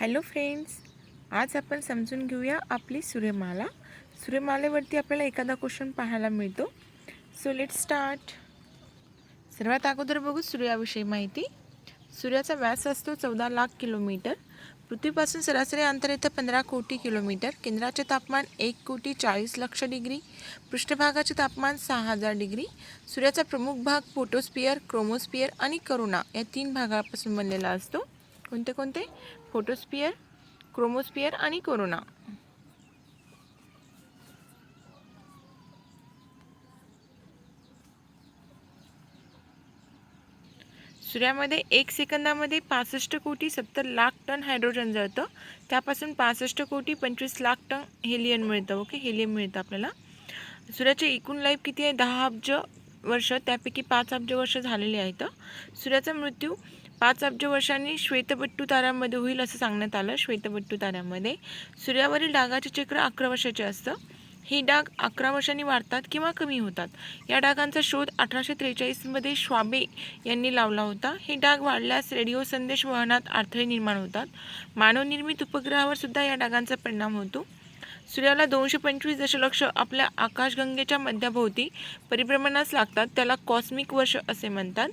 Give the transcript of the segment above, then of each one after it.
Hello friends, आज आपण समजून घेऊया आपली सूर्यमाला. सूर्यमालेवरती आपल्याला एखादा क्वेश्चन पाहायला मिळतो. So let's start. सर्वात अगोदर बघू सूर्याविषयी माहिती. सूर्याचा व्यास असतो 14 लाख किलोमीटर. पृथ्वीपासून सरासरी अंतर येतं 15 कोटी किलोमीटर. केंद्राचे तापमान 1,40,00,000 डिग्री. पृष्ठभागाचे तापमान 6,000 डिग्री. सूर्याचा प्रमुख भाग फोटोस्फियर, क्रोमोस्फियर आणि करोना या 3 भागापासून बनलेला असतो. कोणते कोणते? फोटोस्फियर, क्रोमोस्फियर आणि कोरोना. सूर्यामध्ये 1 सेकंदामध्ये 65,70,00,000 टन हायड्रोजन जळतं. त्यापासून 65,25,00,000 टन हेलियम मिळतं. हेलियम मिळतं आपल्याला. सूर्याचे एकूण लाईफ किती आहे? 10 अब्ज वर्ष. त्यापैकी 5 अब्ज वर्ष झालेली आहेत. सूर्याचा मृत्यू 5 अब्ज वर्षांनी श्वेतबट्टू ताऱ्यामध्ये होईल असं सांगण्यात आलं. श्वेतबट्टू ताऱ्यामध्ये सूर्यावरील डागाचे चक्र 11 वर्षाचे असतं. ही डाग 11 वर्षांनी वाढतात किंवा कमी होतात. या डागांचा शोध 1843 मध्ये श्वाबे यांनी लावला होता. हे डाग वाढल्यास रेडिओ संदेश वहनात अडथळे निर्माण होतात. मानवनिर्मित उपग्रहावर सुद्धा या डागांचा परिणाम होतो. सूर्याला 225 दशलक्ष आपल्या आकाशगंगेच्या मध्याभोवती परिभ्रमणास लागतात. त्याला कॉस्मिक वर्ष असे म्हणतात.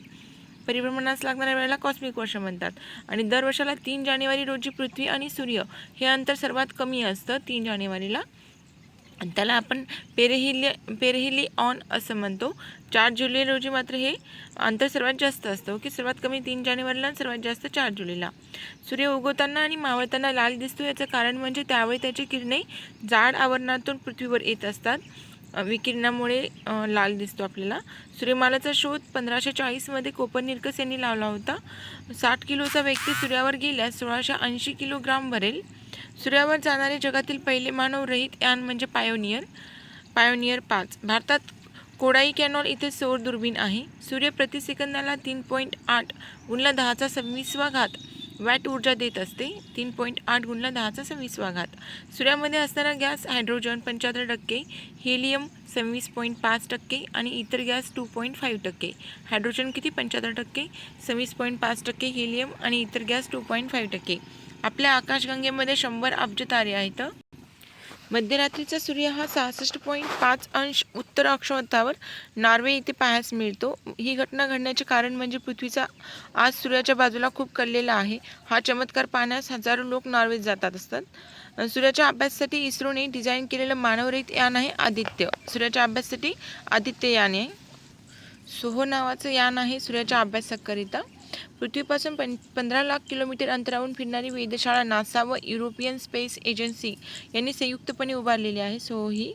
परिभ्रमणास लागणाऱ्या वेळेला कॉस्मिक वर्ष म्हणतात. आणि दर वर्षाला 3 जानेवारी रोजी पृथ्वी आणि सूर्य हे अंतर सर्वात कमी असतं. 3 जानेवारीला त्याला आपण पेरहिलिऑन असं म्हणतो. 4 जुलै रोजी मात्र हे अंतर सर्वात जास्त असतं. सर्वात कमी 3 जानेवारीला आणि सर्वात जास्त 4 जुलैला. सूर्य उगवताना आणि मावळताना लाल दिसतो. याचं कारण म्हणजे त्यावेळी त्याची किरणे जाड आवरणातून पृथ्वीवर येत असतात. विकिरणामुळे लाल दिसतो आपल्याला. सूर्यमालेचा शोध 1540 मध्ये कोपर्निकस यांनी लावला होता. 60 किलोचा व्यक्ती सूर्यावर गेल्यास 1680 किलोग्राम भरेल. सूर्यावर जाणारे जगातील पहिले मानवरहित यान म्हणजे पायोनियर 5. भारतात कोडाई कॅनॉल इथे सौर दुर्बीण आहे. सूर्य प्रति सेकंदाला 3.8 × 1026 वॅट ऊर्जा देत असते. 3.8 × 1026. सूर्यामध्ये असणारा गॅस हायड्रोजन 75%, हेलियम 26.5% आणि इतर गॅस 2.5%. हायड्रोजन किती? 75%, 26.5% हेलियम आणि इतर गॅस 2.5%. आपल्या आकाशगंगेमध्ये 100 अब्ज तारे आहेत. मध्यरात्रीचा सूर्य हा 66.5 अंश उत्तर अक्षांशावर नॉर्वे येथे पाहायला मिळतो. ही घटना घडण्याचे कारण म्हणजे पृथ्वीचा आज सूर्याच्या बाजूला खूप कललेला आहे. हा चमत्कार पाहण्यास हजारो लोक नॉर्वेत जातात असतात. सूर्याच्या अभ्यासासाठी इस्रोने डिझाईन केलेलं मानवरहित यान आहे आदित्य. सूर्याच्या अभ्यासासाठी आदित्य यान आहे. सोहो नावाचं यान आहे सूर्याच्या अभ्यासाकरिता. पृथ्वीपासून 15 लाख किलोमीटर अंतरावरून फिरणारी वेधशाळा नासा व युरोपियन स्पेस एजन्सी यांनी संयुक्तपणे उभारलेली आहे. सो ही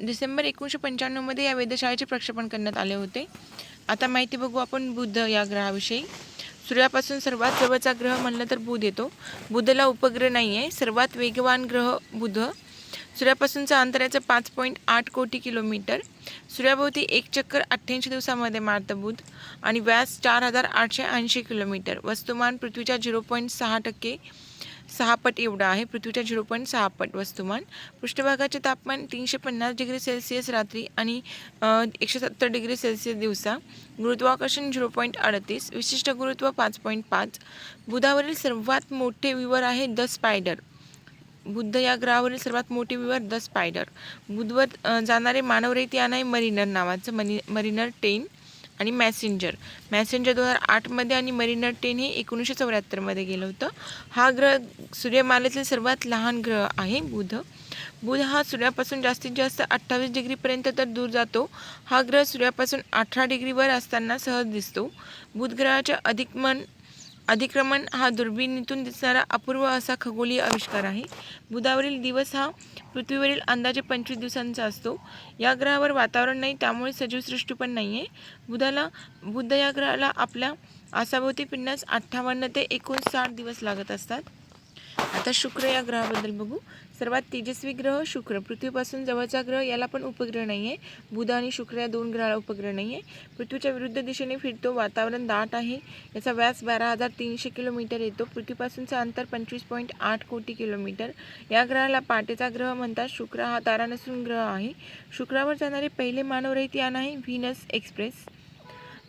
डिसेंबर 1995 मध्ये या वेधशाळेचे प्रक्षेपण करण्यात आले होते. आता माहिती बघू आपण बुध या ग्रहाविषयी. सूर्यापासून सर्वात जवळचा ग्रह म्हणलं तर बुध येतो. बुधला उपग्रह नाही आहे. सर्वात वेगवान ग्रह बुध. सूर्यापासूनचा अंतराचं 5.8 कोटी किलोमीटर. सूर्याभोवती एक चक्कर 88 दिवसामध्ये मारतं बुध. आणि व्यास 4880 किलोमीटर. वस्तुमान पृथ्वीच्या 0.6% 6 पट एवढा आहे. पृथ्वीच्या 0.6 पट वस्तुमान. पृष्ठभागाचे तापमान 350 डिग्री सेल्सिअस रात्री आणि 170 डिग्री सेल्सिअस दिवसा. गुरुत्वाकर्षण 0.38. विशिष्ट गुरुत्व 5.5. बुधावरील सर्वात मोठे विवर आहे द स्पायडर. बुध या ग्रहावरील सर्वात मोठे विवर द स्पायडर. बुधवर जाणारे मानवरहित यान आहे मरिनर नावाचं. मरिनर 10 आणि मॅसेंजर 2008 मध्ये आणि मरिनर 10 हे 1974 मध्ये गेलं होतं. हा ग्रह सूर्यमालेतील सर्वात लहान ग्रह आहे बुध. बुध हा सूर्यापासून जास्तीत जास्त 28 डिग्रीपर्यंत तर दूर जातो. हा ग्रह सूर्यापासून 18 डिग्रीवर असताना सहज दिसतो. बुध ग्रहाचे अधिक्रमण हा दुर्बिणीतून दिसणारा अपूर्व असा खगोलीय आविष्कार आहे. बुधावरील दिवस हा पृथ्वीवरील अंदाजे 25 दिवसांचा असतो. या ग्रहावर वातावरण नाही, त्यामुळे सजीवसृष्टी पण नाही आहे. बुध या ग्रहाला आपल्या आसाभोवती फिरण्यास 58 ते 59 दिवस लागत असतात. आता शुक्र या ग्रहाबद्दल बघू. सर्वात तेजस्वी ग्रह शुक्र. पृथ्वीपासून जवळचा ग्रह, याला पण उपग्रह नाही आहे. बुध आणि शुक्र या 2 ग्रहाला उपग्रह नाही आहे. पृथ्वीच्या विरुद्ध दिशेने फिरतो. वातावरण दाट आहे. याचा व्यास 12,300 किलोमीटर येतो. पृथ्वीपासूनचं अंतर 25.8 कोटी किलोमीटर. या ग्रहाला पाटेचा ग्रह म्हणतात. शुक्र हा तारा नसून ग्रह आहे. शुक्रावर जाणारे पहिले मानवरहित यान आहे व्हीनस एक्सप्रेस.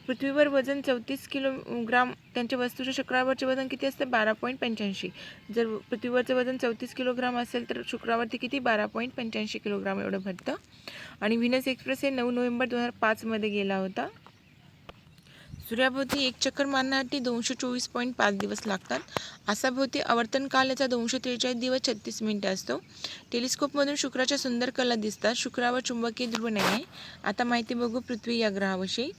पृथ्वीवर वजन 34 किलोग्राम, त्यांच्या वस्तूच्या शुक्रावरचे वजन किती असते? 12.85. जर पृथ्वीवरचं वजन 34 किलोग्राम असेल तर शुक्रावरती किती? 12.85 किलोग्राम एवढं भरतं. आणि व्हीनस एक्सप्रेस हे 9 नोव्हेंबर 2005 मध्ये गेला होता. सूर्याभोवती एक चक्कर मारण्यासाठी 224.5 दिवस लागतात. आसाभोवती आवर्तन काल याचा 243 दिवस 36 मिनिटे असतो. टेलिस्कोपमधून शुक्राच्या सुंदर कला दिसतात. शुक्रावर चुंबकीय ध्रुव नाही आहे. आता माहिती बघू पृथ्वी या ग्रहाविषयी.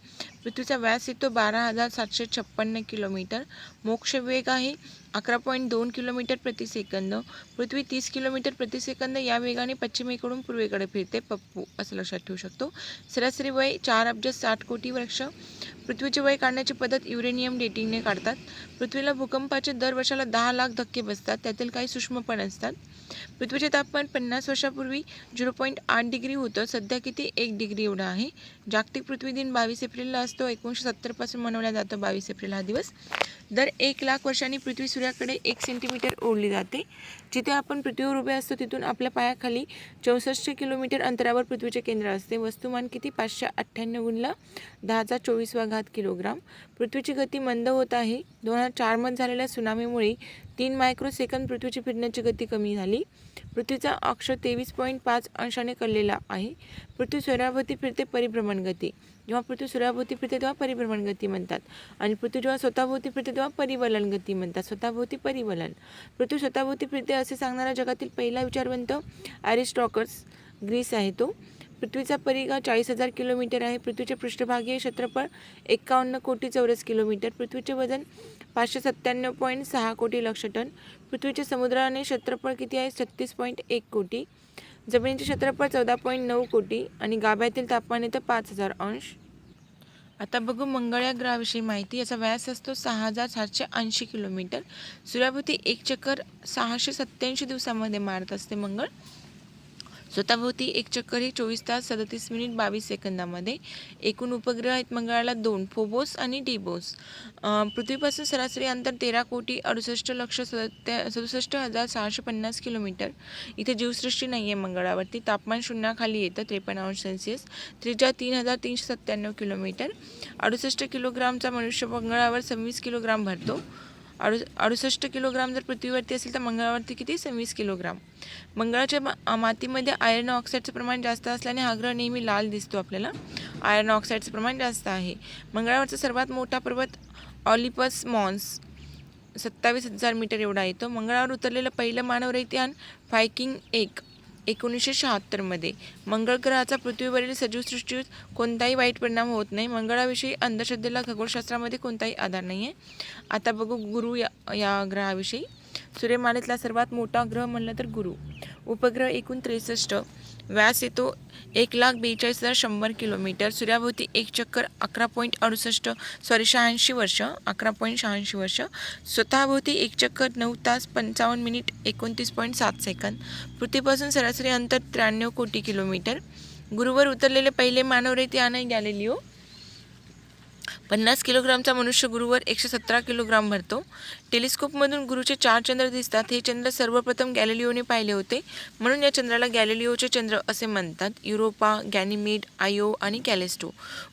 पृथ्वीचा व्यास येतो 12,756 किलोमीटर. मोक्ष वेग आहे 11.2 किलोमीटर प्रति सेकंद. पृथ्वी 30 किलोमीटर प्रति सेकंद या वेगाने पश्चिमेकडून पूर्वेकडे फिरते. पप्पू असं लक्षात ठेवू शकतो. सरासरी वय 4 अब्ज 60 कोटी वर्ष. पृथ्वीचे वय काढण्याची पद्धत युरेनियम डेटिंगने काढतात. पृथ्वीला भूकंपाचे दर वर्षाला 10 लाख धक्के बसतात. त्यातील काही सूक्ष्म पण असतात. पृथ्वीचे तापमान 50 वर्षापूर्वी 0.8 डिग्री होतं. सध्या किती? 1 डिग्री एवढं आहे. जागतिक पृथ्वी दिन 22 एप्रिलला असतो. 1970 पासून मनवला जातो 22 एप्रिल हा दिवस. दर 1 लाख वर्षांनी पृथ्वी सूर्याकडे 1 सेंटीमीटर ओढली जाते. जिथे आपण पृथ्वीवर उभे असतो तिथून आपल्या पायाखाली 64 किलोमीटर अंतरावर पृथ्वीचे केंद्र असते. वस्तुमान किती? 598 × 1024 किलोग्राम. पृथ्वीची गती मंद होत आहे. 2004 मध्ये झालेल्या सुनामीमुळे 3 मायक्रोसेकंद पृथ्वीची फिरण्याची गती कमी झाली. पृथ्वीचा अक्ष 23.5 अंशाने कललेला आहे. पृथ्वी सूर्याभोवती फिरते परिभ्रमण गती. जेव्हा पृथ्वी सूर्याभोवती फिरते तेव्हा परिभ्रमण गती म्हणतात. आणि पृथ्वी जेव्हा स्वतःभोवती फिरते तेव्हा परिवलन गती म्हणतात. स्वतःभोवती परिवलन. पृथ्वी स्वतःभोवती फिरते असे सांगणारा जगातील पहिला विचारवंत अरिस्टॉटल्स, ग्रीस आहे तो. पृथ्वीचा परिघ 40,000 किलोमीटर आहे. पृथ्वीचे पृष्ठभागीय क्षेत्रफळ 51 कोटी चौरस किलोमीटर. पृथ्वीचे वजन 597.6 कोटी लक्ष टन. पृथ्वीचे समुद्राने क्षेत्रफळ किती आहे? 36.1 कोटी. जमिनीचे क्षेत्रफळ 14.9 कोटी आणि गाभ्यातील तापमान येतं 5,000 अंश. आता बघू मंगळ या ग्रहाविषयी माहिती. याचा व्यास असतो 6,780 किलोमीटर. सूर्याभोवती एक चक्कर 687 दिवसामध्ये मारत असते मंगळ. स्वतःभोवती एक चक्कर हे 24 तास 37 मिनिट 22 सेकंदामध्ये. एकूण उपग्रह आहेत मंगळाला 2, फोबोस आणि डिबोस. पृथ्वीपासून सरासरी अंतर 13,68,67,650 किलोमीटर. इथे जीवसृष्टी नाही आहे मंगळावरती. तापमान शून्याखाली येतं 53°C. त्रिज्या 3,397 किलोमीटर. 68 किलोग्रामचा मनुष्य मंगळावर 26 किलोग्राम भरतो. 68 किलोग्राम जर पृथ्वीवरती असेल तर मंगळावरती किती? 26 किलोग्राम. मंगळाच्या मातीमध्ये आयर्न ऑक्साईडचं प्रमाण जास्त असल्याने हा ग्रह नेहमी लाल दिसतो आपल्याला. आयर्न ऑक्साईडचं प्रमाण जास्त आहे. मंगळावरचा सर्वात मोठा पर्वत ऑलिम्पस मॉन्स 27,000 मीटर एवढा येतो. मंगळावर उतरलेलं पहिलं मानवरहित यान व्हायकिंग 1 1976 मध्ये. मंगळ ग्रहाचा पृथ्वीवरील सजीवसृष्टीवर कोणताही वाईट परिणाम होत नाही. मंगळाविषयी अंधश्रद्धेला खगोलशास्त्रामध्ये कोणताही आधार नाही आहे. आता बघू गुरु या ग्रहाविषयी. सूर्यमालेतला सर्वात मोठा ग्रह म्हणलं तर गुरु. उपग्रह एकूण 63. व्यास येतो 1,42,100 किलोमीटर. सूर्याभोवती एक चक्कर 86 वर्ष. 11.86 वर्ष. स्वतःभोवती एक चक्कर 9 तास 55 मिनिट 29.7 सेकंद. पृथ्वीपासून सरासरी अंतर 93 कोटी किलोमीटर. गुरुवर उतरलेले पहिले मानवरहित यान गॅलिलिओ. 50 किलोग्रामचा मनुष्य गुरुवर 117 किलोग्राम भरतो. टेलिस्कोपमधून गुरुचे 4 चंद्र दिसतात. हे चंद्र सर्वप्रथम गॅलिलिओने पाहिले होते, म्हणून या चंद्राला गॅलिलिओचे चंद्र असे म्हणतात. युरोपा, गॅनिमेड, आयो आणि कॅलेस्टो.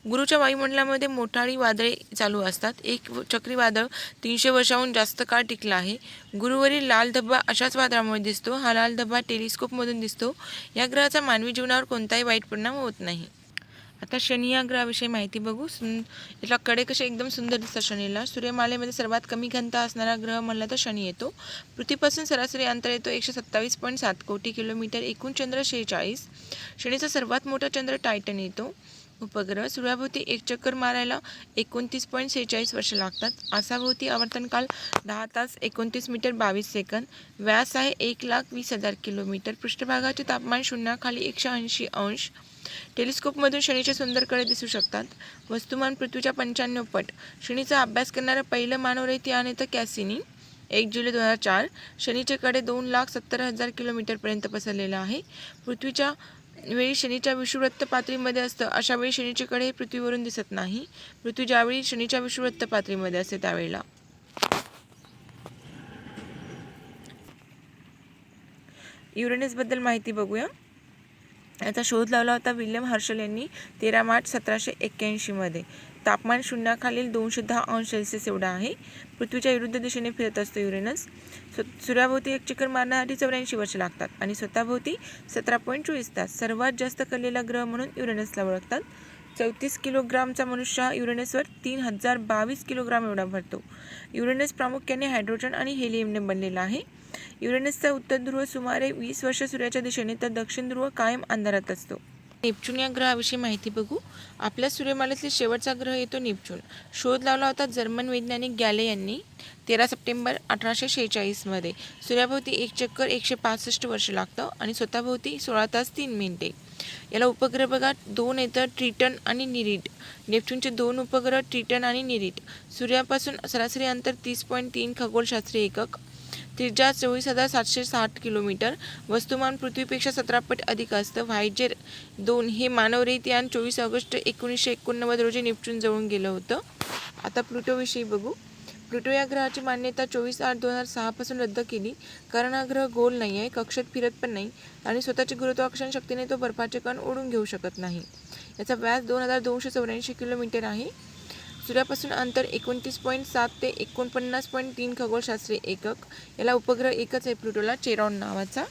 गुरुच्या वायुमंडलामध्ये मोठाळी वादळे चालू असतात. एक चक्रीवादळ 300 वर्षाहून जास्त काळ टिकला आहे. गुरुवरील लाल धब्बा अशाच वादळामुळे दिसतो. हा लाल धब्बा टेलिस्कोपमधून दिसतो. या ग्रहाचा मानवी जीवनावर कोणताही वाईट परिणाम होत नाही. आता शनी या ग्रहाविषयी माहिती बघू. याला कडे कसे एकदम सुंदर दिसतात शनीला. सूर्यमालेमध्ये सर्वात कमी घनता असणारा ग्रह म्हणला तर शनी येतो. पृथ्वीपासून सरासरी अंतर येतो 127.7 कोटी किलोमीटर. एकूण चंद्र 46. शनीचा सर्वात मोठा चंद्र टायटन येतो. उपग्रह सूर्याभोवती एक चक्कर मारायला 29.46 वर्ष लागतात. आसाभोवती आवर्तनकाल 10 तास 29 मिनिट 22 सेकंद. व्यास आहे 1,20,000 किलोमीटर. पृष्ठभागाचे तापमान शून्याखाली 180 अंश. टेलिस्कोपमधून शनीचे सुंदर कडे दिसू शकतात. वस्तुमान पृथ्वीच्या 95 पट. शनीचा अभ्यास करणारं पहिलं मानवरहित यान येतं कॅसिनी. 1 जुलै 2004. शनीचे कडे 2,70,000 किलोमीटरपर्यंत पसरलेलं आहे. पृथ्वीच्या वेळी शनीच्या विषुववृत्त पातळीमध्ये असतं, अशा वेळी शनीचे कडे हे पृथ्वीवरून दिसत नाही. पृथ्वी ज्यावेळी शनीच्या विषुववृत्त पातळीमध्ये असते त्यावेळेला. युरेनसबद्दल माहिती बघूया. याचा शोध लावला होता विल्यम हर्शल यांनी 13 मार्च 1781 मध्ये. तापमान शून्याखालील 210 अंश सेल्सिअस एवढा आहे. पृथ्वीच्या विरुद्ध दिशेने फिरत असतो युरेनस. सूर्याभोवती एक चक्कर मारण्यासाठी 84 वर्ष लागतात आणि स्वतःभोवती 17.24 तास. सर्वात जास्त कललेला ग्रह म्हणून युरेनसला ओळखतात. 34 किलोग्रामचा मनुष्य हा युरेनसवर 3022 किलोग्राम एवढा भरतो. युरेनस प्रामुख्याने हायड्रोजन आणि हेलियमने बनलेला आहे. युरेनसचा उत्तर ध्रुव सुमारे 20 वर्ष सूर्याच्या दिशेने तर दक्षिण ध्रुव कायम अंधारात असतो. नेपच्यून या ग्रहाविषयी माहिती बघू. आपल्या सूर्यमालेतील शेवटचा ग्रह येतो नेपच्यून. शोध लावला होता जर्मन वैज्ञानिक गॅले यांनी 13 सप्टेंबर 1846 मध्ये. सूर्याभोवती एक चक्कर 165 वर्ष लागतं आणि स्वतःभोवती 16 तास 3 मिनिटे. याला उपग्रह बघा 2 येतं, ट्रिटन आणि निरीड. नेपच्यूनचे 2 उपग्रह ट्रिटन आणि निरीड. सूर्यापासून सरासरी अंतर 30.3 खगोलशास्त्रीय एकक. त्रिज्या 24,760 किलोमीटर. वस्तुमान पृथ्वीपेक्षा 17 पट अधिक असतं. व्हायजेर 2 हे मानवरहित यान 24 ऑगस्ट 1989 रोजी नेपच्यून जवळून गेलं होतं. आता प्लुटोविषयी बघू. प्लुटो या ग्रहाची मान्यता 24/8/2006 पासून रद्द केली, कारण हा ग्रह गोल नाही आहे, कक्षेत फिरत पण नाही आणि स्वतःची गुरुत्वाकर्षण शक्तीने तो बर्फाचे कण ओढून घेऊ शकत नाही. याचा व्यास 2284 किलोमीटर आहे. सूर्यापासून अंतर 29.7 ते 49.3 खगोलशास्त्रीय एकक. याला उपग्रह एकच आहे प्लुटोला, चेरॉन नावाचा.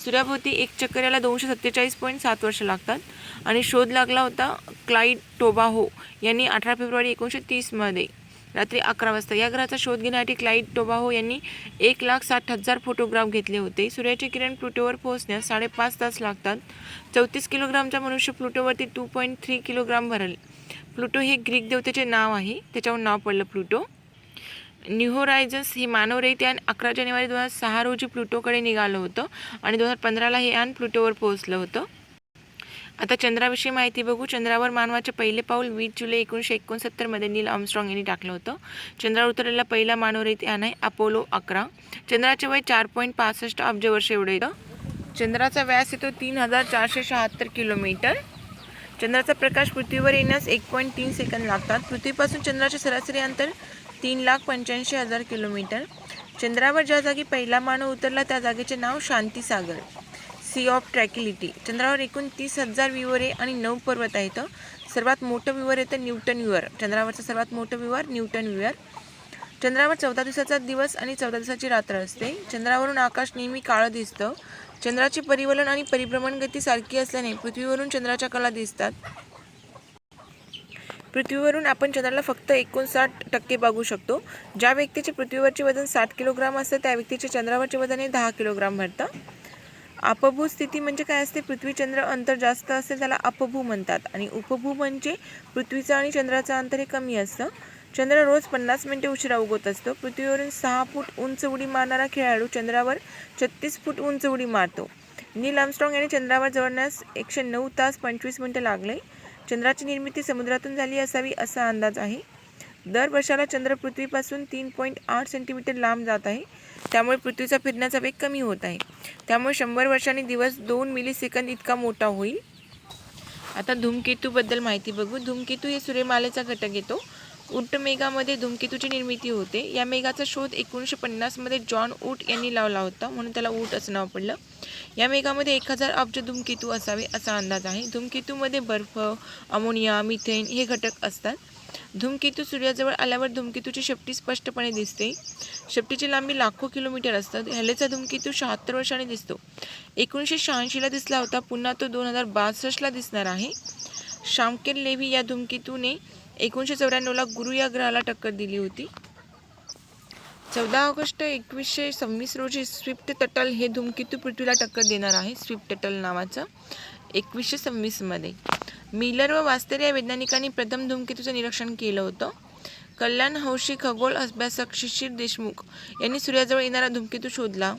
सूर्याभोवती एक चक्कर याला 247.7 वर्ष लागतात आणि शोध लागला होता क्लाइड टोबाहो यांनी 18 फेब्रुवारी 1930 मध्ये रात्री 11 वाजता. या ग्रहाचा शोध घेण्यासाठी क्लाइड टोबाहो यांनी 1,60,000 फोटोग्राफ घेतले होते. सूर्याचे किरण प्लुटोवर पोहोचण्यास 5.5 तास लागतात. 34 किलोग्रामचा मनुष्य प्लुटोवरती 2.3 किलोग्राम भरेल. प्लुटो हे ग्रीक देवतेचे नाव आहे, त्याच्यावर नाव पडलं प्लुटो. न्यू होरायझन्स हे मानवरहित यान 11 जानेवारी 2006 रोजी प्लुटोकडे निघालं होतं आणि 2015ला हे यान प्लुटोवर पोहोचलं होतं. आता चंद्राविषयी माहिती बघू. चंद्रावर मानवाचे पहिले पाऊल 20 जुलै 1969 मध्ये नील आर्मस्ट्रॉंग यांनी टाकलं होतं. चंद्रावर उतरलेला पहिला मानवरहित यान आहे अपोलो 11. चंद्राचे वय 4.65 अब्ज वर्ष एवढे येतं. चंद्राचा व्यास येतो 3476 किलोमीटर. चंद्राचा प्रकाश पृथ्वीवर येण्यास 1.3 सेकंद लागतात. पृथ्वीपासून चंद्राचे सरासरी अंतर 3,85,000 किलोमीटर. चंद्रावर ज्या जागी पहिला मानव उतरला त्या जागेचे नाव शांतीसागर, सी ऑफ ट्रँक्विलिटी. चंद्रावर एकूण 30,000 विवरे आणि 9 पर्वत आहेत. सर्वात मोठं विवर येतं न्यूटन विवर. चंद्रावरचं सर्वात मोठं विवर न्यूटन विवर. चंद्रावर 14 दिवसाचा दिवस आणि 14 दिवसाची रात्र असते. चंद्रावरून आकाश नेहमी काळं दिसतं. चंद्राची परिवलन आणि परिभ्रमण गती सारखी असल्याने पृथ्वीवरून चंद्राच्या कला दिसतात. पृथ्वीवरून आपण चंद्राला फक्त 59% बघू शकतो. ज्या व्यक्तीचे पृथ्वीवरचे वजन 60 किलोग्राम असतं त्या व्यक्तीचे चंद्रावरचे वजन हे 10 किलोग्राम भरतं. अपभू स्थिती म्हणजे काय असते? पृथ्वी चंद्र अंतर जास्त असेल त्याला अपभू म्हणतात आणि उपभू म्हणजे पृथ्वीचं आणि चंद्राचं अंतर हे कमी असतं. चंद्र रोज 50 मिनिटे उशिरा उगवत असतो. पृथ्वीवरून 6 फूट उंच उडी मारणारा खेळाडू चंद्रावर 36 फूट उंच उडी मारतो. नील आर्मस्ट्रॉंग यांनी चंद्रावर जवळण्यास 109 तास 25 मिनिटं लागले. चंद्राची निर्मिती समुद्रातून झाली असावी असा अंदाज आहे. दर वर्षाला चंद्र पृथ्वीपासून 3.8 सेंटीमीटर लांब जात आहे. त्यामुळे पृथ्वीचा फिरण्याचा वेग कमी होत आहे. त्यामुळे 100 वर्षांनी दिवस 2 मिलीसेकंद इतका मोठा होईल. आता धूमकेतूबद्दल माहिती बघू. धूमकेतू हे सूर्यमालेचा घटक येतो. ऊट मेघामध्ये धूमकेतूची निर्मिती होते. या मेघाचा शोध 1950 मध्ये जॉन ऊट यांनी लावला होता, म्हणून त्याला ऊट असं नाव पडलं. या मेघामध्ये 1000 अब्ज धूमकेतू असावे असा अंदाज आहे. धूमकेतूमध्ये बर्फ, अमोनिया, मिथेन हे घटक असतात. धूमकेतू सूर्याजवळ आल्यावर धूमकेतूची शेपटी स्पष्टपणे दिसते. शेपटीची लांबी लाखो किलोमीटर असतात. हॅलेचा धूमकेतू 76 वर्षांनी दिसतो. 1986ला दिसला होता, पुन्हा तो 2062ला दिसणार आहे. शामकेल लेव्ही या धूमकेतूने 1994ला गुरु या ग्रहाला टक्कर दिली होती. 14 ऑगस्ट 2126 रोजी स्विफ्ट टटल हे धूमकेतू पृथ्वीला टक्कर देणार आहे. स्विफ्ट टटल नावाचं 2126 मध्ये. मिलर व वास्तेर या वैज्ञानिकांनी प्रथम धूमकेतूचं निरीक्षण केलं होतं. कल्याण हौशी खगोल अभ्यासक शिशिर देशमुख यांनी सूर्याजवळ येणारा धूमकेतू शोधला.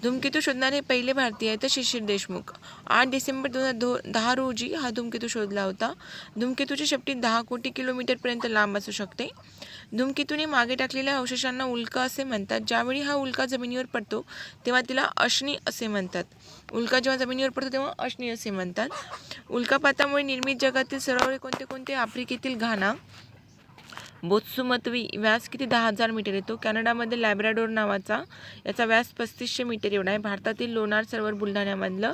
धूमकेतू शोधणारे पहिले भारतीय आहेत शिशिर देशमुख. 8 डिसेंबर 2010 रोजी हा धूमकेतू शोधला होता. धूमकेतूची शेपटी 10 कोटी किलोमीटरपर्यंत लांब असू शकते. धूमकेतूने मागे टाकलेल्या अवशेषांना उल्का असे म्हणतात. ज्यावेळी हा उल्का जमिनीवर पडतो तेव्हा तिला अश्नी असे म्हणतात. उल्का जेव्हा जमिनीवर पडतो तेव्हा अश्नी असे म्हणतात. उल्कापातामुळे निर्मित जगातील सरोवरे कोणते कोणते? आफ्रिकेतील घाना, बोत्सुमतवी. व्यास किती? 10,000 मीटर येतो. कॅनडामध्ये लॅब्राडोर नावाचा, याचा व्यास 3500 मीटर एवढा आहे. भारतातील लोणार सरोवर बुलढाण्यामधलं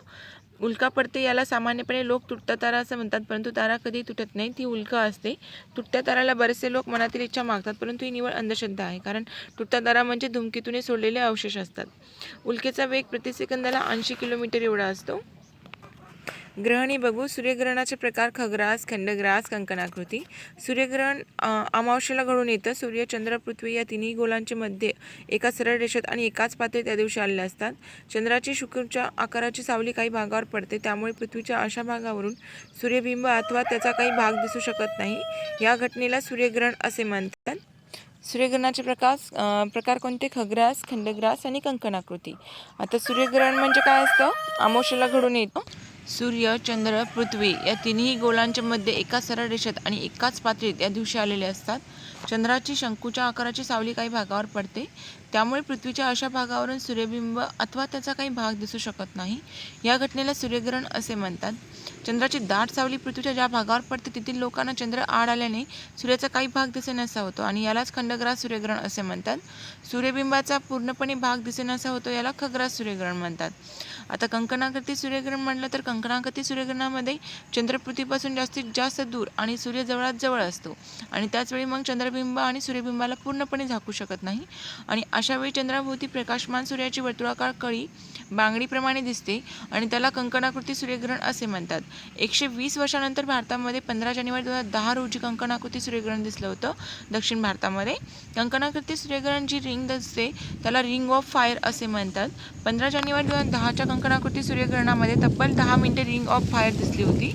उल्का पडते याला सामान्यपणे लोक तुटता तारा असं म्हणतात, परंतु तारा कधी तुटत नाही, ती उल्का असते. तुटत्या ताऱ्याला बरेचसे लोक मनातील इच्छा मागतात, परंतु ही निव्वळ अंधश्रद्धा आहे, कारण तुटता तारा म्हणजे धूमकेतूने सोडलेले अवशेष असतात. उल्केचा वेग प्रति सेकंदाला 80 किलोमीटर एवढा असतो. ग्रहणे बघू. सूर्यग्रहणाचे प्रकार: खग्रास, खंडग्रास, कंकणाकृती. सूर्यग्रहण अमावस्येला घडून येतं. सूर्य, चंद्र, पृथ्वी या तिन्ही गोलांच्या मध्ये एका सरळ रेषेत आणि एकाच पातळीत त्या दिवशी आलेले असतात. चंद्राची शुक्रच्या आकाराची सावली काही भागावर पडते, त्यामुळे पृथ्वीच्या अशा भागावरून सूर्यबिंब अथवा त्याचा काही भाग दिसू शकत नाही. या घटनेला सूर्यग्रहण असे म्हणतात. सूर्यग्रहणाचे प्रकार कोणते? खग्रास, खंडग्रास आणि कंकणाकृती. आता सूर्यग्रहण म्हणजे काय असतं? अमावस्येला घडून येतं. सूर्य, चंद्र, पृथ्वी या तिन्ही गोलांच्या मध्ये एका सरळ रेषेत आणि एकाच पातळीत या दिवशी आलेले असतात. चंद्राची शंकूच्या आकाराची सावली काही भागावर पडते, त्यामुळे पृथ्वीच्या अशा भागावरून सूर्यबिंब अथवा त्याचा काही भाग दिसू शकत नाही. या घटनेला सूर्यग्रहण असे म्हणतात. चंद्राची दाट सावली पृथ्वीच्या ज्या भागावर पडते तेथील लोकांना चंद्र आड आल्याने सूर्याचा काही भाग दिसेनासा होतो आणि यालाच खंडग्रास सूर्यग्रहण असे म्हणतात. सूर्यबिंबाचा पूर्णपणे भाग दिसेनासा होतो, याला खग्रास सूर्यग्रहण म्हणतात. आता कंकणाकृती सूर्यग्रहण म्हटलं तर कंकणाकृती सूर्यग्रहणामध्ये चंद्र पृथ्वीपासून जास्तीत जास्त दूर आणि सूर्य जवळात जवळ असतो आणि त्याचवेळी मग चंद्रबिंब आणि सूर्यबिंबाला पूर्णपणे झाकू शकत नाही आणि अशावेळी चंद्राभोवती प्रकाशमान सूर्याची वर्तुळाकार कळी बांगडीप्रमाणे दिसते आणि त्याला कंकणाकृती सूर्यग्रहण असे म्हणतात. 120 वर्षानंतर भारतामध्ये 15 जानेवारी 2010 रोजी कंकणाकृती सूर्यग्रहण दिसलं होतं. दक्षिण भारतामध्ये कंकणाकृती सूर्यग्रहण जी रिंग असते त्याला रिंग ऑफ फायर असे म्हणतात. 15 जानेवारी 2010च्या कंकणाकृती सूर्यग्रहणामध्ये तब्बल 10 मिनिटे रिंग ऑफ फायर दिसली होती.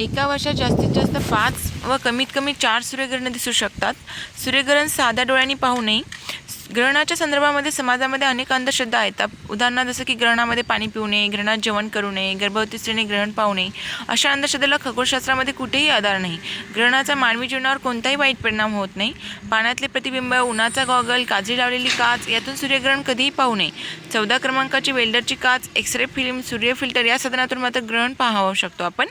एका वर्षात जास्तीत जास्त 5 व कमीत कमी 4 सूर्यग्रहण दिसू शकतात. सूर्यग्रहण साध्या डोळ्यांनी पाहू नये. ग्रहणाच्या संदर्भामध्ये समाजामध्ये अनेक अंधश्रद्धा येतात. उदाहरणार्थ जसं की ग्रहणामध्ये पाणी पिऊ नये, ग्रहणात जेवण करू नये, गर्भवती स्त्रीने ग्रहण पाहू नये. अशा अंधश्रद्धेला खगोलशास्त्रामध्ये कुठेही आधार नाही. ग्रहणाचा मानवी जीवनावर कोणताही वाईट परिणाम होत नाही. पाण्यातले प्रतिबिंब, उन्हाचा गॉगल, काजळी लावलेली काच यातून सूर्यग्रहण कधीही पाहू नये. 14 क्रमांकाची वेल्डरची काच, एक्सरे फिल्म, सूर्य फिल्टर या साधनातून मात्र ग्रहण पाहावं शकतो आपण.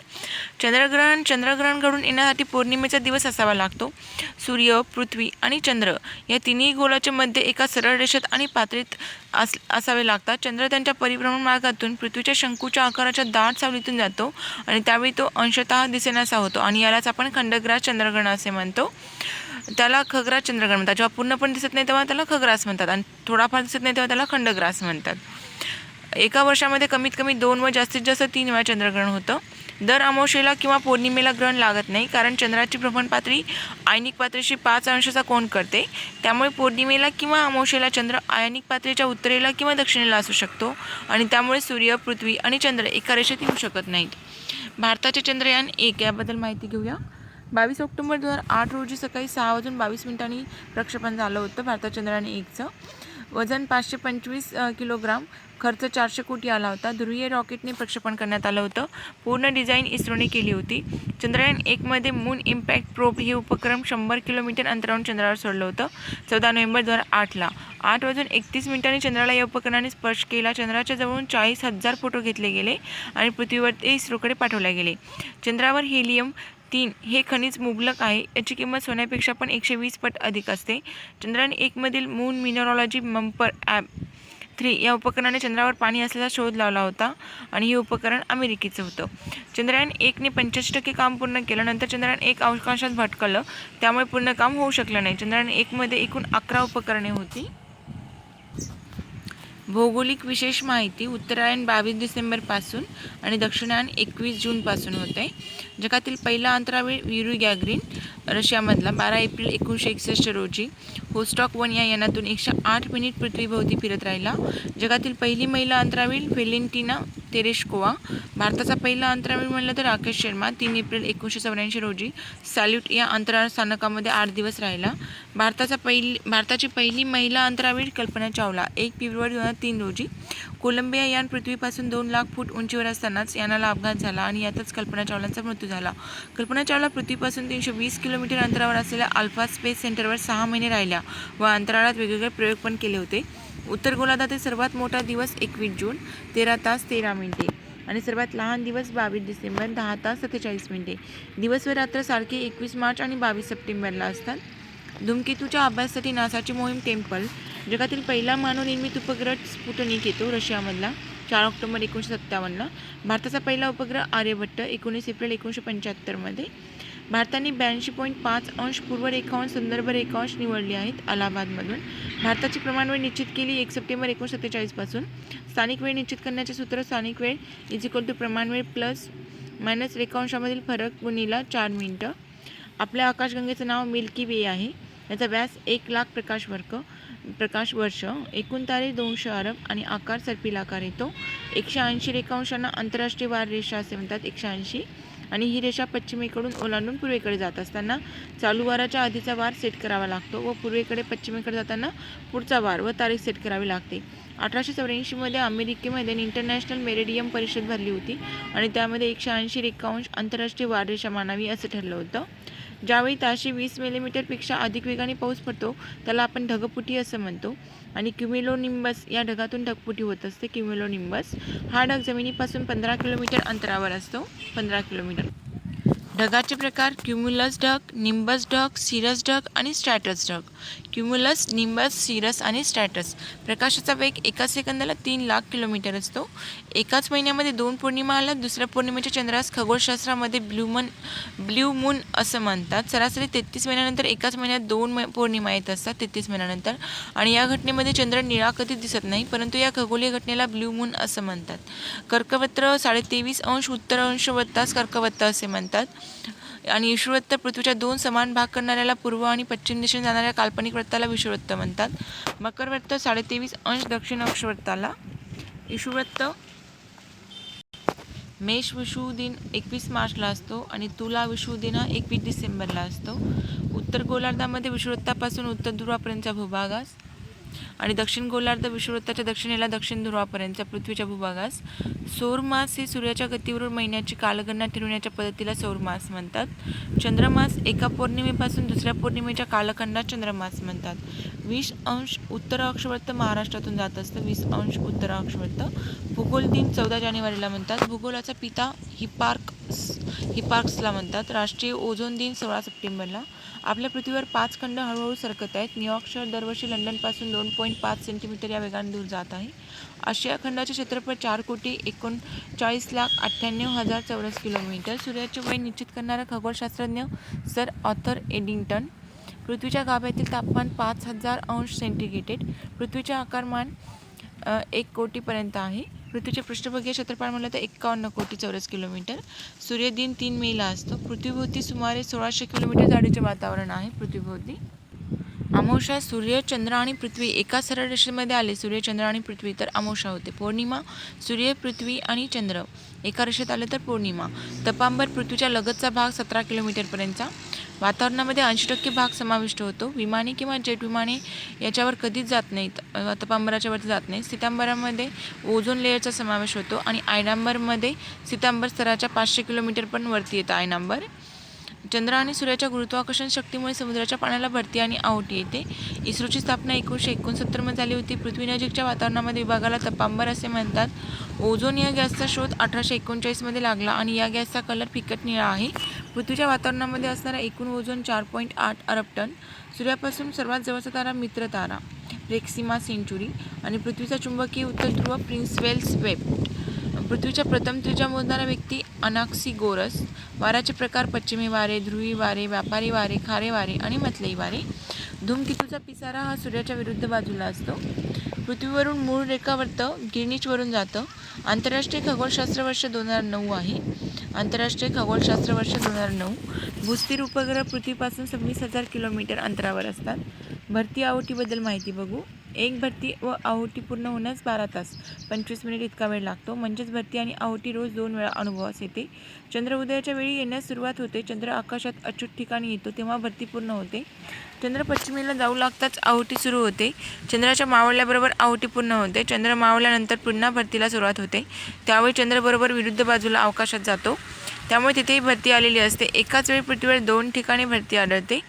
चंद्रग्रहण घडून येण्यासाठी पौर्णिमेचा दिवस असावा लागतो. सूर्य, पृथ्वी आणि चंद्र या तिन्ही गोलाच्या मध्ये एका सरळ रेषेत आणि पातळीत असावे लागतात. चंद्र त्यांच्या परिभ्रमण मार्गातून पृथ्वीच्या शंकूच्या आकाराच्या दाट सावलीतून जातो आणि त्यावेळी तो अंशतः दिसेनासा होतो आणि यालाच आपण खंडग्रास चंद्रग्रहण असे म्हणतो. त्याला खग्रास चंद्रग्रहण म्हणतात. जेव्हा पूर्णपणे दिसत नाही तेव्हा त्याला खग्रास म्हणतात आणि थोडाफार दिसत नाही तेव्हा त्याला खंडग्रास म्हणतात. एका वर्षामध्ये कमीत कमी 2 व जास्तीत जास्त 3 वेळा चंद्रग्रहण होतं. दर अमावस्येला किंवा पौर्णिमेला ग्रहण लागत नाही, कारण चंद्राची भ्रमणपातळी आयनिक पातळीशी 5 अंशाचा कोन करते. त्यामुळे पौर्णिमेला किंवा अमावस्येला चंद्र आयनिक पातळीच्या उत्तरेला किंवा दक्षिणेला असू शकतो आणि त्यामुळे सूर्य, पृथ्वी आणि चंद्र एका रेषेत येऊ शकत नाहीत. भारताचे चंद्रयान 1 याबद्दल माहिती घेऊया. 22 ऑक्टोबर 2008 रोजी सकाळी 6:22 प्रक्षेपण झालं होतं भारताच्या चंद्रयान 1चं. वजन 525 किलोग्राम, खर्च 400 कोटी आला होता. ध्रुवीय रॉकेटने प्रक्षेपण करण्यात आलं होतं. पूर्ण डिझाईन इस्रोने केली होती. चंद्रयान 1मध्ये मून इम्पॅक्ट प्रोब हे उपकरण 100 किलोमीटर अंतरावरून चंद्रावर सोडलं होतं 14 नोव्हेंबर 2008ला. 8:31 चंद्राला या उपकरणाने स्पर्श केला. चंद्राच्या जवळून 40,000 फोटो घेतले गेले आणि पृथ्वीवर ते इस्रोकडे पाठवले गेले. चंद्रावर हेलियम-3 हे खनिज मुबलक आहे. याची किंमत सोन्यापेक्षा पण 120 पट अधिक असते. चंद्रयान 1मधील मून मिनरॉलॉजी मंपर ॲप 3 या उपकरणाने चंद्रावर पाणी असल्याचा शोध लावला होता आणि हे उपकरण अमेरिकेचं होतं. चंद्रयान 1ने 85% काम पूर्ण केलं. नंतर चंद्रयान 1 अवकाशात भटकलं, त्यामुळे पूर्ण काम होऊ शकलं नाही. चंद्रयान 1मध्ये एकूण 11 उपकरणे होती. भौगोलिक विशेष माहिती: उत्तरायण 22 डिसेंबरपासून आणि दक्षिणायन 21 जूनपासून होते. जगातील पहिला अंतराळवीर युरी गॅगरिन रशियामधला 12 एप्रिल 1961 रोजी होस्टॉक 1 या यानातून 108 मिनिट पृथ्वीभोवती फिरत राहिला. जगातील पहिली महिला अंतराळवीर व्हॅलेंटिना तेरेश्कोवा. भारताचा पहिला अंतराळवीर म्हणलं तर राकेश शर्मा 3 एप्रिल 1984 रोजी सॅल्यूट या अंतराळ स्थानकामध्ये 8 दिवस राहिला. भारताची पहिली महिला अंतराळवीर कल्पना चावला 1 फेब्रुवारी 2003 रोजी. कोलंबिया यान पृथ्वीपासून 2 लाख फूट उंचीवर असतानाच यानाला अपघात झाला आणि यातच कल्पना चावलांचा मृत्यू झाला. कल्पना चावला पृथ्वीपासून 320 किलोमीटर अंतरावर असलेल्या अल्फा स्पेस सेंटरवर 6 महिने राहिल्या व अंतराळात वेगवेगळे प्रयोग पण केले होते. उत्तर गोलार्धातील सर्वात मोठा दिवस 21 जून 13 तास 13 मिनिटे आणि सर्वात लहान दिवस 22 डिसेंबर 10 तास 47 मिनिटे. दिवस व रात्र सारखे 21 मार्च आणि 22 सप्टेंबरला असतात. धूमकेतूच्या अभ्यासासाठी नासाची मोहीम टेम्पल. जगातील पहिला मानवनिर्मित उपग्रह स्पुटनिक येतो रशियामधला. 4 ऑक्टोबर 1957ला. भारताचा पहिला उपग्रह आर्यभट्ट 19 एप्रिल 1975मध्ये. भारताने 82.5 पूर्व रेखांश संदर्भ रेखांश निवडली आहेत अलाहाबादमधून. भारताची प्रमाणवेळ निश्चित केली 1 सप्टेंबर 1947 पासून. स्थानिक वेळ निश्चित करण्याचे सूत्र स्थानिक वेळ = प्रमाणवेळ प्लस मायनस रेखांशामधील फरक गुणिले 4 मिनिटं. आपल्या आकाशगंगेचं नाव मिल्की वे आहे. याचा व्यास 1,00,000 प्रकाश वर्ष. एकूण तारे 200 अरब आणि आकार सर्पिलाकार येतो. 180 रेखांशांना आंतरराष्ट्रीय वार रेषा असे म्हणतात. 180 आणि ही रेषा पश्चिमेकडून ओलांडून पूर्वेकडे जात असताना चालू वाराच्या आधीचा वार सेट करावा लागतो व पूर्वेकडे पश्चिमेकडे जाताना पुढचा वार व तारीख सेट करावी लागते. 1884मध्ये अमेरिकेमध्ये इंटरनॅशनल मेरिडियम परिषद भरली होती आणि त्यामध्ये 180 रेखांश आंतरराष्ट्रीय वाररेषा मानावी असं ठरलं होतं. ज्यावेळी ताशी 20 मिलीमीटरपेक्षा अधिक वेगाने पाऊस पडतो त्याला आपण ढगफुटी असं म्हणतो. आणि क्युम्युलोनिंबस या ढगातून ढगफुटी होत असते. क्युम्युलोनिंबस हा ढग जमिनीपासून 15 किलोमीटर अंतरावर असतो. 15 किलोमीटर. ढगाचे प्रकार क्युम्युलस ढग, निंबस ढग, सिरस ढग आणि स्ट्रॅटस ढग. क्युम्युलस, निंबस, सिरस आणि स्ट्रॅटस. प्रकाशाचा वेग एका सेकंदाला 3,00,000 किलोमीटर असतो. एकाच महिन्यामध्ये 2 पौर्णिमा आल्या. दुसऱ्या पौर्णिमेच्या चंद्रास खगोलशास्त्रामध्ये ब्ल्यू मून असं म्हणतात. सरासरी 33 महिन्यानंतर एकाच महिन्यात 2 पौर्णिमा येत असतात. 33 महिन्यानंतर. आणि या घटनेमध्ये चंद्र निळा कधीच दिसत नाही, परंतु या खगोलीय घटनेला ब्ल्यू मून असं म्हणतात. कर्कवृत्त 23.5 उत्तर अंशवृत्तास कर्कवृत्त असे म्हणतात. आणि विषुववृत्त पृथ्वीच्या 2 समान भाग करणाऱ्याला पूर्व आणि पश्चिम दिशेने जाणाऱ्या काल्पनिक वृत्ताला विषुववृत्त म्हणतात. मकरवृत्त 23.5 दक्षिण अक्षवृत्ताला. विषुववृत्त मेष विषुवदिन 21 मार्चला असतो आणि तुला विषुवदिन हा 21 डिसेंबरला असतो. उत्तर गोलार्धामध्ये विषुववृत्तापासून उत्तर ध्रुवापर्यंतचा भूभागास आणि दक्षिण गोलार्ध विषुववृत्ताच्या दक्षिणेला दक्षिण ध्रुवापर्यंतच्या पृथ्वीच्या भूभागास. सौरमास हे सूर्याच्या गतीवरून महिन्याची कालगणना ठरविण्याच्या पद्धतीला सौरमास म्हणतात. चंद्रमास एका पौर्णिमेपासून दुसऱ्या पौर्णिमेच्या कालखंडात चंद्रमास म्हणतात. 20 अंश उत्तर अक्षवृत्त महाराष्ट्रातून जात असतं. 20 अंश उत्तर अक्षवृत्त. भूगोल दिन 14 जानेवारीला म्हणतात. भूगोलाचा पिता हिपार्क्सला म्हणतात. राष्ट्रीय ओझोन दिन 16 सप्टेंबरला. आपल्या पृथ्वीवर 5 खंड हळूहळू सरकत आहेत. न्यूयॉर्क शहर दरवर्षी लंडनपासून 2.5 सेंटीमीटर या वेगाने दूर जात आहे. आशिया खंडाचे क्षेत्रफळ 4,39,98,000 चौरस किलोमीटर. सूर्याचे वय निश्चित करणारा खगोलशास्त्रज्ञ सर आर्थर एडिंग्टन. पृथ्वीच्या गाभ्यातील तापमान 5,000 अंश सेंटीग्रेड. पृथ्वीचे आकारमान 1 कोटीपर्यंत आहे. पृथ्वीचे पृष्ठभागीय क्षेत्रफळ म्हणलं तर 51 कोटी चौरस किलोमीटर. सूर्यदिन 3 मेला असतो. पृथ्वीभोवती सुमारे 1600 किलोमीटर जाडीचे वातावरण आहे. पृथ्वीभोवती अमावस्या सूर्य, चंद्र आणि पृथ्वी एका सरळ रेषेमध्ये आले. सूर्य, चंद्र आणि पृथ्वी तर अमावस्या होते. पौर्णिमा सूर्य, पृथ्वी आणि चंद्र एका रेषेत आले तर पौर्णिमा. तपांबर पृथ्वीच्या लगतचा भाग 17 किलोमीटरपर्यंतचा. वातावरणामध्ये 80% भाग समाविष्ट होतो. विमाने किंवा जेट विमाने याच्यावर कधीच जात नाहीत. तपांबराच्या वरती जात नाही. सितांबरामध्ये ओझोन लेअरचा समावेश होतो आणि आयनांबरमध्ये सितांबर स्तराच्या 500 किलोमीटर पण वरती येतं आयनांबर. चंद्र आणि सूर्याच्या गुरुत्वाकर्षण शक्तीमुळे समुद्राच्या पाण्याला भरती आणि आहोटी येते. इस्रोची स्थापना 1969 मध्ये झाली होती. पृथ्वीनजीकच्या वातावरणामध्ये विभागाला तपांबर असे म्हणतात. ओझोन या गॅसचा शोध 1839 मध्ये लागला आणि या गॅसचा कलर फिकट निळा आहे. पृथ्वीच्या वातावरणामध्ये असणारा एकूण ओझोन 4.8 अरब टन. सूर्यापासून सर्वात जवळचा तारा मित्र तारा प्रोक्सिमा सेंचुरी आणि पृथ्वीचा चुंबकीय उत्तर ध्रुव प्रिन्सवेल्स वेब. पृथ्वीच्या प्रथम त्रिज्या मोजणारा व्यक्ती अनाक्सिगोरस. वाऱ्याचे प्रकार पश्चिमी वारे, ध्रुवी वारे, व्यापारी वारे, खारे वारे आणि मतलई वारे. धूमकेतूचा पिसारा हा सूर्याच्या विरुद्ध बाजूला असतो. पृथ्वीवरून मूळ रेखावर्त ग्रीनिचवरून जातं. आंतरराष्ट्रीय खगोलशास्त्र वर्ष 2009 आहे. आंतरराष्ट्रीय खगोलशास्त्र वर्ष 2009. भूस्थिर उपग्रह पृथ्वीपासून 26,000 किलोमीटर अंतरावर असतात. भरती आहोटीबद्दल माहिती बघू. एक भरती व आहोटी पूर्ण होण्यास 12 तास 25 मिनिट इतका वेळ लागतो. म्हणजेच भरती आणि आहोटी रोज 2 वेळा अनुभवास येते. चंद्र उदयाच्या वेळी येण्यास सुरुवात होते. चंद्र आकाशात अचूक ठिकाणी येतो तेव्हा भरती पूर्ण होते. चंद्र पश्चिमेला जाऊ लागताच आहोटी सुरू होते. चंद्राच्या मावळल्याबरोबर आहोटी पूर्ण होते. चंद्र मावळल्यानंतर पुन्हा भरतीला सुरुवात होते. त्यावेळी चंद्र बरोबर विरुद्ध बाजूला अवकाशात जातो. त्यामुळे तिथेही भरती आलेली असते. एकाच वेळी पृथ्वीवर 2 ठिकाणी भरती आढळते.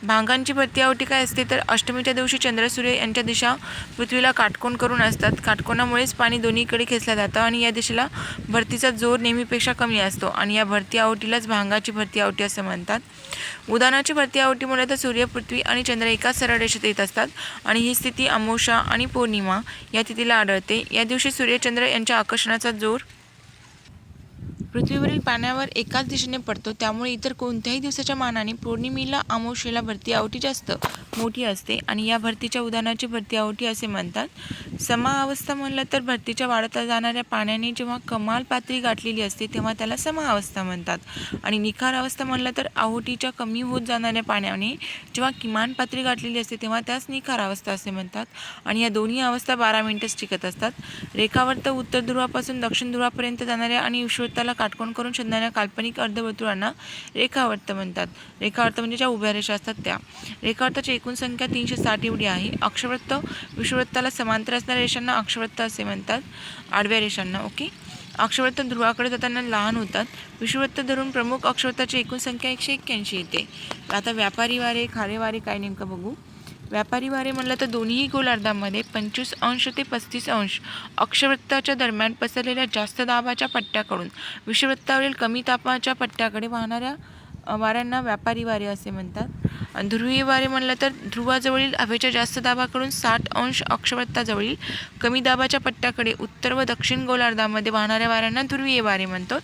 भागांची भरती आवटी काय असते तर अष्टमीच्या दिवशी चंद्र सूर्य यांच्या दिशा पृथ्वीला काटकोन करून असतात. काटकोनामुळेच पाणी दोन्हीकडे खेचलं जातं आणि या दिशेला भरतीचा जोर नेहमीपेक्षा कमी असतो आणि या भरती आवटीलाच भागांची भरती आवटी असं म्हणतात. उदानाची भरती आवटी म्हणलं तर सूर्य, पृथ्वी आणि चंद्र एकाच सरळ रेषेत येत असतात आणि ही स्थिती अमावस्या आणि पौर्णिमा या तिथीला आढळते. या दिवशी सूर्यचंद्र यांच्या आकर्षणाचा जोर पृथ्वीवरील पाण्यावर एकाच दिशेने पडतो. त्यामुळे इतर कोणत्याही दिवसाच्या मानाने पौर्णिमेला अमावस्येला भरती आवटी जास्त मोठी असते आणि या भरतीच्या उदानाची भरती आवटी असे म्हणतात. समाअवस्था म्हणलं तर भरतीच्या वाढत जाणाऱ्या पाण्याने जेव्हा कमाल पातळी गाठलेली असते तेव्हा त्याला समाअवस्था म्हणतात आणि निखार अवस्था म्हणलं तर आवटीच्या कमी होत जाणाऱ्या पाण्याने जेव्हा किमान पातळी गाठलेली असते तेव्हा त्यास निखार अवस्था असे म्हणतात आणि या दोन्ही अवस्था 12 मिनिटच टिकत असतात. रेखावर्त उत्तर ध्रुवापासून दक्षिण ध्रुवापर्यंत जाणाऱ्या आणि विषुववृत्ताला काटकोन करून छेदणाऱ्या काल्पनिक अर्धवर्तुळांना रेखावर्त म्हणतात. रेखावर्त म्हणजे ज्या उभ्या रेषा असतात त्या. रेखावर्ताची एकूण संख्या 360 एवढी आहे. अक्षवृत्त विषुववृत्ताला समांतर असणाऱ्या रेषांना अक्षवृत्त असे म्हणतात, आडव्या रेषांना. ओके. अक्षवृत्त ध्रुवाकडे जाताना लहान होतात. विषुववृत्त धरून प्रमुख अक्षवृत्ताची एकूण संख्या 181 येते. आता व्यापारी वारे, खारे वारे काय नेमकं बघू. व्यापारी वारे म्हणलं तर दोन्ही गोलार्धामध्ये 25 अंश ते 35 अंश अक्षवृत्ताच्या दरम्यान पसरलेल्या जास्त दाबाच्या पट्ट्याकडून विषुववृत्तावरील कमी तापाच्या पट्ट्याकडे वाहणाऱ्या वाऱ्यांना व्यापारी वारे असे म्हणतात. ध्रुवीय वारे म्हणलं तर ध्रुवाजवळील हवेच्या जास्त दाबाकडून 60 अंश अक्षवृत्ताजवळील कमी दाबाच्या पट्ट्याकडे उत्तर व दक्षिण गोलार्धामध्ये वाहणाऱ्या वाऱ्यांना ध्रुवीय वारे म्हणतात.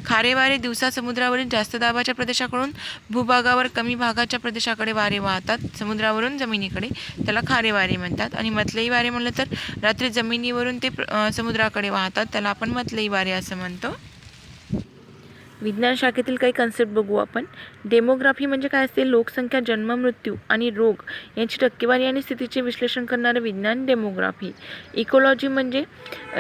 खारे वारे दिवसा समुद्रावरील जास्त दाबाच्या प्रदेशाकडून भूभागावर कमी भागाच्या प्रदेशाकडे वारे वाहतात. समुद्रावरून जमिनीकडे, त्याला खारे वारे म्हणतात. आणि मतलई वारे म्हणलं तर रात्री जमिनीवरून ते समुद्राकडे वाहतात, त्याला आपण मतलई वारे असं म्हणतो. विज्ञान शाखेतील काही कन्सेप्ट बघू आपण. डेमोग्राफी म्हणजे काय असते, लोकसंख्या, जन्म, मृत्यू आणि रोग यांची टक्केवारी आणि स्थितीचे विश्लेषण करणारं विज्ञान डेमोग्राफी. इकॉलॉजी म्हणजे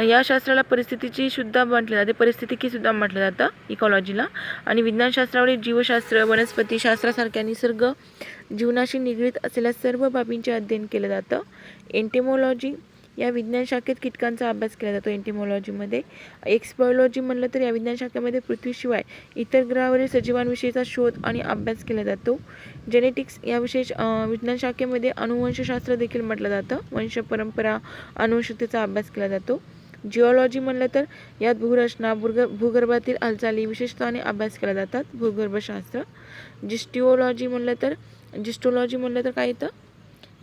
या शास्त्राला परिस्थितीची सुद्धा म्हटलं जाते, परिस्थितिकी सुद्धा म्हटलं जातं इकॉलॉजीला. आणि विज्ञानशास्त्रावरील जीवशास्त्र, वनस्पतीशास्त्रासारख्या निसर्ग जीवनाशी निगडीत असलेल्या सर्व बाबींचे अध्ययन केलं जातं. एंटेमॉलॉजी या विज्ञान शाखेत कीटकांचा अभ्यास केला जातो. एंटिमॉलॉजीमध्ये. एक्सबायोलॉजी म्हणलं तर या विज्ञान शाखेमध्ये पृथ्वीशिवाय इतर ग्रहावरील सजीवांविषयीचा शोध आणि अभ्यास केला जातो. जेनेटिक्स या विशेष विज्ञान शाखेमध्ये अनुवंशशास्त्र देखील म्हटलं जातं. वंश परंपरा, अनुवंशिकतेचा अभ्यास केला जातो. जिओलॉजी म्हणलं तर यात भूरचना, भूगर्भातील हालचाली विशेषतःने अभ्यास केला जातात. भूगर्भशास्त्र. जिस्टिओलॉजी म्हणलं तर काय येतं,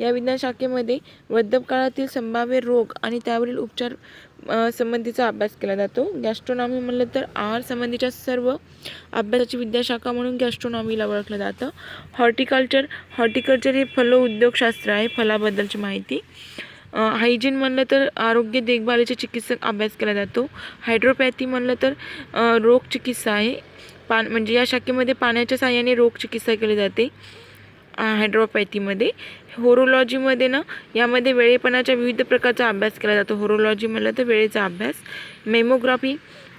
या विज्ञान शाखेमध्ये वृद्धकाळातील संभाव्य रोग आणि त्यावरील उपचार संबंधीचा अभ्यास केला जातो. गॅस्ट्रोनॉमी म्हणलं तर आहार संबंधीच्या सर्व अभ्यासाची विद्याशाखा म्हणून गॅस्ट्रोनॉमीला ओळखलं जातं. हॉर्टिकल्चर हे फलोउद्योगशास्त्र आहे, फलाबद्दलची माहिती. हायजीन म्हणलं तर आरोग्य देखभालीचे चिकित्सक अभ्यास केला जातो. हायड्रोपॅथी म्हणलं तर रोगचिकित्सा आहे. म्हणजे या शाखेमध्ये पाण्याच्या साहाय्याने रोगचिकित्सा केली जाते हायड्रोपॅथीमध्ये. होरोलॉजीमध्ये यामध्ये वेळेपणाच्या विविध प्रकारचा अभ्यास केला जातो. होरोलॉजी म्हणलं तर वेळेचा अभ्यास. मेमोग्राफी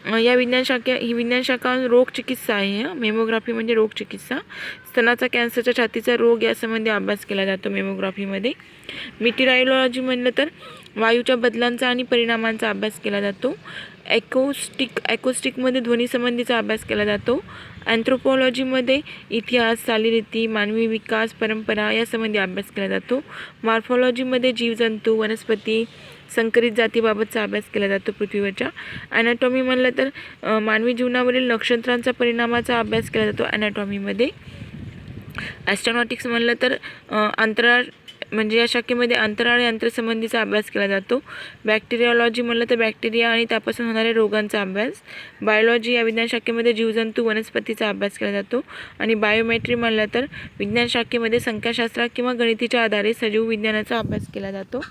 या ही विज्ञान शाखा रोगचिकित्सा आहे. मेमोग्राफी म्हणजे रोगचिकित्सा. स्तनाचा, कॅन्सरचा, छातीचा रोग यासंबंधी अभ्यास केला जातो मेमोग्राफीमध्ये. मेटिरायोलॉजी म्हणलं तर वायूच्या बदलांचा आणि परिणामांचा अभ्यास केला जातो. ॲकोस्टिकमध्ये ध्वनीसंबंधीचा अभ्यास केला जातो. अँथ्रोपॉलॉजीमध्ये इतिहास, चालीरीती, मानवी विकास, परंपरा यासंबंधी अभ्यास केला जातो. मॉर्फॉलॉजीमध्ये जीवजंतू, वनस्पती, संकरित जातीबाबतचा अभ्यास केला जातो पृथ्वीवरच्या. ॲनाटॉमी म्हणलं तर मानवी जीवनावरील नक्षत्रांचा परिणामाचा अभ्यास केला जातो ॲनाटॉमीमध्ये. ॲस्ट्रॉनॉटिक्स म्हणलं तर अंतराळ म्हणजे या शाखेमध्ये अंतराळ यंत्रसंबंधीचा अभ्यास केला जातो. बॅक्टेरियोलॉजी म्हणलं तर बॅक्टेरिया आणि त्यापासून होणाऱ्या रोगांचा अभ्यास. बायोलॉजी या विज्ञान शाखेमध्ये जीवजंतू, वनस्पतीचा अभ्यास केला जातो. आणि बायोमेट्री म्हणलं तर विज्ञान शाखेमध्ये संख्याशास्त्र किंवा गणितीच्या आधारे सजीव विज्ञानाचा अभ्यास केला जातो.